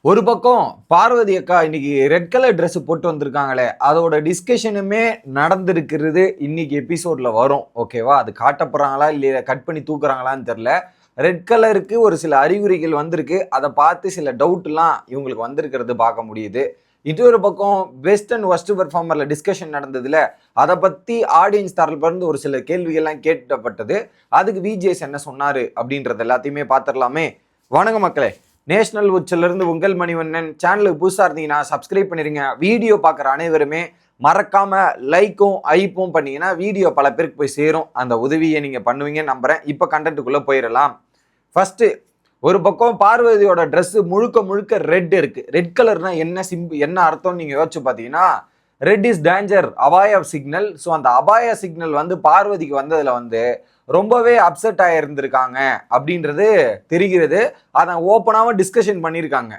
ஒரு பக்கம் பார்வதி அக்கா இன்னைக்கு ரெட் கலர் ட்ரெஸ் போட்டு வந்திருக்காங்களே, அதோட டிஸ்கஷனுமே நடந்திருக்கிறது இன்னைக்கு எபிசோட்ல வரும். ஓகேவா? அது காட்டப்படுறாங்களா இல்லையா, கட் பண்ணி தூக்குறாங்களான்னு தெரியல. ரெட் கலருக்கு ஒரு சில அறிகுறிகள் வந்திருக்கு. அதை பார்த்து சில டவுட்லாம் இவங்களுக்கு வந்திருக்கிறது பார்க்க முடியுது. இன்னொரு பக்கம் பெஸ்ட் அண்ட் ஒஸ்ட் பெர்ஃபார்மர்ல டிஸ்கஷன் நடந்ததுல அதை பத்தி ஆடியன்ஸ் தரப்பிலிருந்து ஒரு சில கேள்விகள்லாம் கேட்கப்பட்டது. அதுக்கு விஜேஎஸ் என்ன சொன்னாரு அப்படின்றது எல்லாத்தையுமே பார்த்துடலாமே. வணக்கம் மக்களே, நேஷனல் உச்சில இருந்து உங்கள் மணிவண்ணன். சேனலுக்கு புதுசாக இருந்தீங்கன்னா சப்ஸ்கிரைப் பண்ணிருங்க. வீடியோ பார்க்குற அனைவருமே மறக்காம லைக்கும் ஐப்பும் பண்ணீங்கன்னா வீடியோ பல பேருக்கு போய் சேரும். அந்த உதவியை நீங்க பண்ணுவீங்கன்னு நம்புறேன். இப்போ கண்டென்ட்டுக்குள்ள போயிடலாம். ஃபர்ஸ்ட், ஒரு பக்கம் பார்வதியோட ட்ரெஸ் முழுக்க முழுக்க ரெட் இருக்கு. ரெட் கலர்னா என்ன அர்த்தம் நீங்க யோசிச்சு பார்த்தீங்கன்னா, ரெட் இஸ் டேஞ்சர், அபாய சிக்னல். ஸோ அந்த அபாய சிக்னல் வந்து பார்வதிக்கு வந்ததுல வந்து ரொம்பவே அப்செட் ஆகிருந்திருக்காங்க அப்படின்றது தெரிகிறது. அதை ஓப்பனாகவும் டிஸ்கஷன் பண்ணியிருக்காங்க.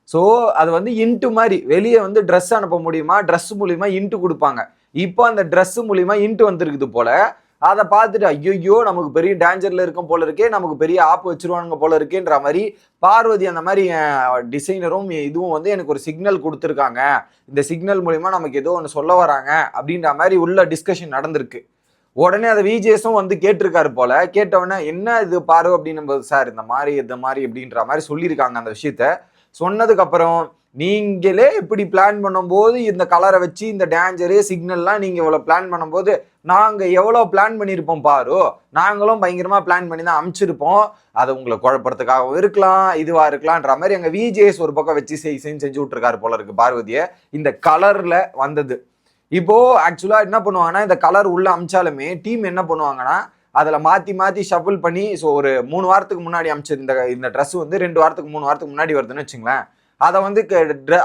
ஸோ அது வந்து இன்ட்டு மாதிரி வெளியே வந்து ட்ரெஸ் அனுப்ப முடியுமா, ட்ரெஸ் மூலியமா இன்ட்டு கொடுப்பாங்க. இப்போ அந்த ட்ரெஸ் மூலியமா இன்ட்டு வந்திருக்குது போல. அதை பார்த்துட்டு ஐயோ நமக்கு பெரிய டேஞ்சர்ல இருக்கும் போல இருக்கே, நமக்கு பெரிய ஆப்பு வச்சிருவானுங்க போல இருக்கேன்ற மாதிரி பார்வதி அந்த மாதிரி டிசைனரும் இதுவும் வந்து எனக்கு ஒரு சிக்னல் கொடுத்துருக்காங்க, இந்த சிக்னல் மூலியமா நமக்கு ஏதோ ஒன்று சொல்ல வராங்க அப்படின்ற மாதிரி உள்ள டிஸ்கஷன் நடந்திருக்கு. உடனே அதை விஜேஎஸும் வந்து கேட்டிருக்காரு போல. கேட்டவுடனே என்ன இது பாரு அப்படின்னு, சார் இந்த மாதிரி அப்படின்ற மாதிரி சொல்லியிருக்காங்க. அந்த விஷயத்த சொன்னதுக்கு அப்புறம், நீங்களே இப்படி பிளான் பண்ணும்போது இந்த கலரை வச்சு இந்த டேஞ்சரு சிக்னல்லாம் நீங்க இவ்வளவு பிளான் பண்ணும்போது நாங்க எவ்வளவு பிளான் பண்ணியிருப்போம் பாரு, நாங்களும் பயங்கரமா பிளான் பண்ணி தான் அமைச்சிருப்போம். அதை உங்களை குழப்பறதுக்காகவும் இருக்கலாம், இதுவா இருக்கலாம்ன்ற மாதிரி எங்க விஜேஎஸ் ஒரு பக்கம் வச்சு செஞ்சு விட்டுருக்காரு போல இருக்கு பார்வதியை இந்த கலர்ல வந்தது. இப்போ ஆக்சுவலா என்ன பண்ணுவாங்கன்னா, இந்த கலர் உள்ள அமிச்சாலுமே டீம் என்ன பண்ணுவாங்கன்னா, அதுல மாத்தி மாத்தி ஷஃபிள் பண்ணி, ஸோ ஒரு 3 வாரத்துக்கு முன்னாடி அமிச்சது இந்த ட்ரெஸ் வந்து 2 வாரத்துக்கு 3 வாரத்துக்கு முன்னாடி வருதுன்னு வச்சுங்களேன். அதை வந்து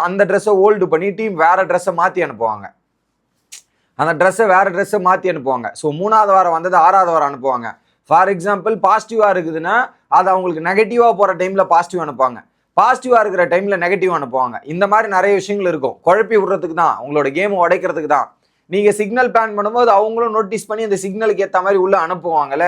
அந்த ட்ரெஸ்ஸை ஓல்டு பண்ணி டீம் வேற ட்ரெஸ்ஸை மாத்தி அனுப்புவாங்க. அந்த ட்ரெஸ்ஸை வேற ட்ரெஸ்ஸை மாத்தி அனுப்புவாங்க. ஸோ 3வது வாரம் வந்தது 6வது வாரம் அனுப்புவாங்க. ஃபார் எக்ஸாம்பிள் பாசிட்டிவா இருக்குதுன்னா அது அவங்களுக்கு நெகட்டிவா போற டைம்ல பாசிட்டிவ் அனுப்புவாங்க, பாசிட்டிவா இருக்கிற டைம்ல நெகட்டிவ் அனுப்புவாங்க. இந்த மாதிரி நிறைய விஷயங்கள் இருக்கும். குழப்பி விடுறதுக்கு தான், உங்களோட கேம் உடைக்கிறதுக்கு தான். நீங்க சிக்னல் பிளான் பண்ணும்போது அவங்களும் நோட்டீஸ் பண்ணி அந்த சிக்னலுக்கு ஏற்ற மாதிரி உள்ள அனுப்புவாங்கல்ல.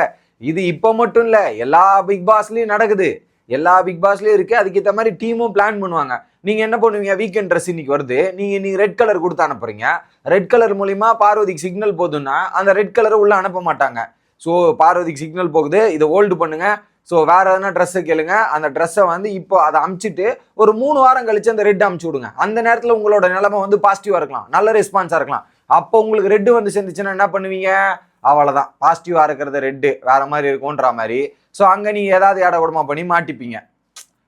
இது இப்போ மட்டும் இல்ல, எல்லா பிக் பாஸ்லயும் நடக்குது, எல்லா பிக் பாஸ்லயும் இருக்கு. அதுக்கேற்ற மாதிரி டீமும் பிளான் பண்ணுவாங்க. நீங்க என்ன பண்ணுவீங்க, வீக்கெண்ட் ட்ரெஸ் இன்னைக்கு வருது, நீங்க ரெட் கலர் கொடுத்து அனுப்புறீங்க. ரெட் கலர் மூலியமா பார்வதிக்கு சிக்னல் போதுன்னா அந்த ரெட் கலரை உள்ள அனுப்ப மாட்டாங்க. ஸோ பார்வதிக்கு சிக்னல் போகுது, இதை ஹோல்டு பண்ணுங்க, ஸோ வேற எதனா ட்ரெஸ்ஸை கேளுங்க, அந்த ட்ரெஸ்ஸை வந்து இப்போ அதை அமுச்சிட்டு ஒரு 3 வாரம் கழிச்சு அந்த ரெட் அமுச்சு விடுங்க. அந்த நேரத்தில் உங்களோட நிலைமை வந்து பாசிட்டிவா இருக்கலாம், நல்ல ரெஸ்பான்ஸா இருக்கலாம். அப்போ உங்களுக்கு ரெட்டு வந்து சேர்ந்துச்சுன்னா என்ன பண்ணுவீங்க, அவ்வளோதான், பாசிட்டிவா இருக்கிறது ரெட்டு வேற மாதிரி இருக்கும்ன்ற மாதிரி. ஸோ அங்கே நீங்க ஏதாவது ஏடா உடமா பண்ணி மாட்டிப்பீங்க.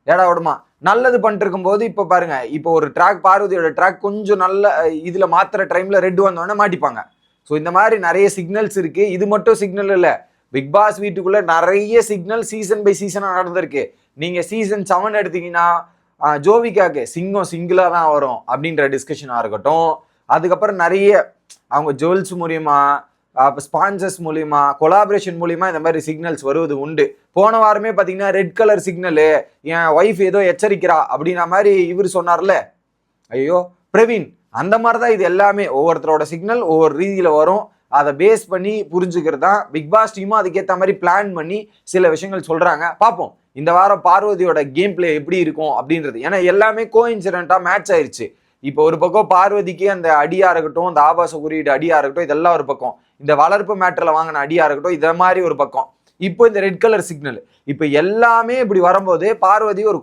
ஏடா உடமா நல்லது பண்ணிட்டு இருக்கும் போது இப்போ பாருங்க, இப்போ ஒரு ட்ராக் பார்வதியோட ட்ராக் கொஞ்சம் நல்ல இதுல மாத்திர டைம்ல ரெட் வந்தோடனே மாட்டிப்பாங்க. ஸோ இந்த மாதிரி நிறைய சிக்னல்ஸ் இருக்கு. இது மட்டும் சிக்னல் இல்லை, பிக் பாஸ் வீட்டுக்குள்ள நிறைய சிக்னல் சீசன் பை சீசனா நடந்திருக்கு. நீங்க சீசன் 7 எடுத்தீங்கன்னா ஜோவிகாக்கு சிங்கம் சிங்கிளா தான் வரும் அப்படின்ற டிஸ்கஷனா இருக்கட்டும். அதுக்கப்புறம் நிறைய அவங்க ஜுவல்ஸ் மூலியமா, ஸ்பான்சர்ஸ் மூலியமா, கொலாபரேஷன் மூலியமா இந்த மாதிரி சிக்னல்ஸ் வருவது உண்டு. போன வாரமே பாத்தீங்கன்னா ரெட் கலர் சிக்னலு, என் ஒய்ஃப் ஏதோ எச்சரிக்கிறா அப்படின்ற மாதிரி இவர் சொன்னார்ல, ஐயோ பிரவீன், அந்த மாதிரிதான் இது எல்லாமே. ஒவ்வொருத்தரோட சிக்னல் ஒவ்வொரு ரீதியில வரும். அதை பேஸ் பண்ணி புரிஞ்சுக்கிறது தான் பிக் பாஸ் டீமும் அதுக்கேற்ற மாதிரி பிளான் பண்ணி சில விஷயங்கள் சொல்றாங்க. பார்ப்போம் இந்த வாரம் பார்வதியோட கேம் பிளே எப்படி இருக்கும் அப்படின்றது. ஏன்னா எல்லாமே கோஇன்சிடென்ட்டா மேட்ச் ஆயிடுச்சு. இப்போ ஒரு பக்கம் பார்வதிக்கு அந்த அடியா இருக்கட்டும், இந்த ஆபாச குறியீடு அடியா இருக்கட்டும், இதெல்லாம் ஒரு பக்கம். இந்த வளர்ப்பு மேட்டர்ல வாங்கின அடியா இருக்கட்டும், இதை மாதிரி ஒரு பக்கம். இப்போ இந்த ரெட் கலர் சிக்னல், இப்போ எல்லாமே இப்படி வரும்போது பார்வதி ஒரு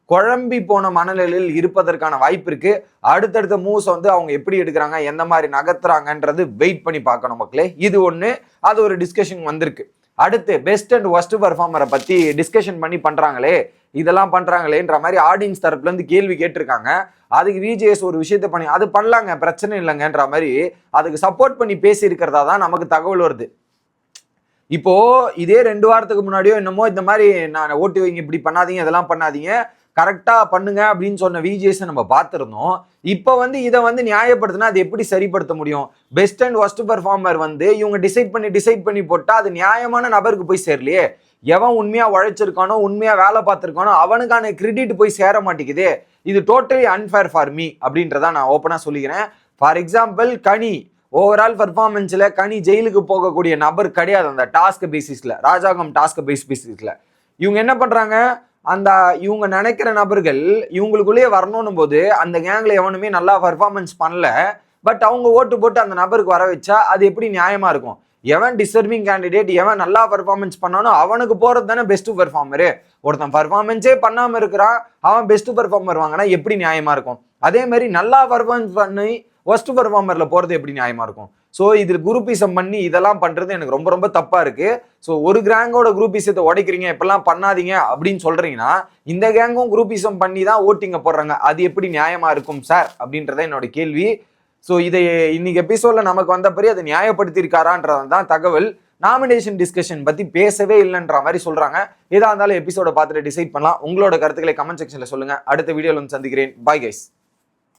குழம்பி போன மனநிலையில் இருப்பதற்கான வாய்ப்பு இருக்கு. அடுத்தடுத்த மூவ்ஸ் வந்து அவங்க எப்படி எடுக்கிறாங்க, எந்த மாதிரி நகர்த்துறாங்கன்றது வெயிட் பண்ணி பார்க்கணும் மக்களே. இது ஒண்ணு, அது ஒரு டிஸ்கஷன் வந்திருக்கு. அடுத்து பெஸ்ட் அண்ட் ஒஸ்ட் பெர்ஃபார்மரை பத்தி டிஸ்கஷன் பண்ணி பண்றாங்களே, இதெல்லாம் பண்றாங்களேன்ற மாதிரி ஆடியன்ஸ் தரப்புல இருந்து கேள்வி கேட்டிருக்காங்க. அதுக்கு விஜேஎஸ் ஒரு விஷயத்த பண்ணி அது பண்ணலாங்க, பிரச்சனை இல்லைங்கன்ற மாதிரி அதுக்கு சப்போர்ட் பண்ணி பேசி இருக்கிறதா தான் நமக்கு தகவல் வருது. இப்போ இதே 2 வாரத்துக்கு முன்னாடியோ என்னமோ இந்த மாதிரி நான் ஓட்டு வைங்க, இப்படி பண்ணாதீங்க, இதெல்லாம் பண்ணாதீங்க, கரெக்டா பண்ணுங்க அப்படின்னு சொன்ன விஜேஎஸ் நம்ம பார்த்திருந்தோம். இப்போ வந்து இதை வந்து நியாயப்படுத்தினா அது எப்படி சரிப்படுத்த முடியும்? பெஸ்ட் அண்ட் ஒஸ்ட் பெர்ஃபார்மர் வந்து இவங்க டிசைட் பண்ணி போட்டா அது நியாயமான நபருக்கு போய் சேரலையே. எவன் உண்மையா உழைச்சிருக்கானோ, உண்மையா வேலை பார்த்திருக்கானோ அவனுக்கான கிரெடிட் போய் சேர மாட்டேங்குது. இது டோட்டலி அன்ஃபேர் ஃபார் மீ அப்படின்றத நான் ஓப்பனா சொல்லிக்கிறேன். ஃபார் எக்ஸாம்பிள் கனி ஓவரால் பர்ஃபார்மன்ஸ்ல கனி ஜெயிலுக்கு போகக்கூடிய நபர் கிடையாது. அந்த டாஸ்க் பேசிஸ்ல, ராஜாங்கம் டாஸ்க் பேசிஸ்ல இவங்க என்ன பண்றாங்க, அந்த இவங்க நினைக்கிற நபர்கள் இவங்களுக்குள்ளேயே வரணும் போது அந்த கேங்ல எவனுமே நல்லா பர்ஃபார்மன்ஸ் பண்ணல, பட் அவங்க ஓட்டு போட்டு அந்த நபருக்கு வர வச்சா அது எப்படி நியாயமா இருக்கும்? எவன் டிசர்விங் கேண்டிடேட், எவன் நல்லா பர்ஃபார்மன்ஸ் பண்ணானோ அவனுக்கு போறது தானே பெஸ்ட் பர்ஃபார்மரு. ஒருத்தன் பர்ஃபார்மன்ஸே பண்ணாம இருக்கிறான், அவன் பெஸ்ட் பர்ஃபார்மர் வாங்கினா எப்படி நியாயமா இருக்கும்? அதே மாதிரி நல்லா பர்ஃபார்மன்ஸ் பண்ணி ஒஸ்ட் பர்ஃபார்மர்ல போறது எப்படி நியாயமா இருக்கும்? ஸோ இதில் குரூப்பிசம் பண்ணி இதெல்லாம் பண்றது எனக்கு ரொம்ப ரொம்ப தப்பா இருக்கு. ஸோ ஒரு கேங்கோட குரூப்பிசத்தை உடைக்கிறீங்க, இப்பெல்லாம் பண்ணாதீங்க அப்படின்னு சொல்றீங்கன்னா இந்த கேங்கும் குரூப்பிசம் பண்ணி தான் ஓட்டிங்க போடுறாங்க. அது எப்படி நியாயமா இருக்கும் சார் அப்படின்றத என்னோட கேள்வி. ஸோ இதை இன்னைக்கு எபிசோட்ல நமக்கு வந்தபடி அதை நியாயப்படுத்தியிருக்காரான்றது தான் தகவல். நாமினேஷன் டிஸ்கஷன் பத்தி பேசவே இல்லைன்ற மாதிரி சொல்றாங்க. ஏதா இருந்தாலும் எபிசோட பார்த்துட்டு டிசைட் பண்ணலாம். உங்களோட கருத்துக்களை கமெண்ட் செக்ஷன்ல சொல்லுங்க. அடுத்த வீடியோல வந்து சந்திக்கிறேன். Bye guys.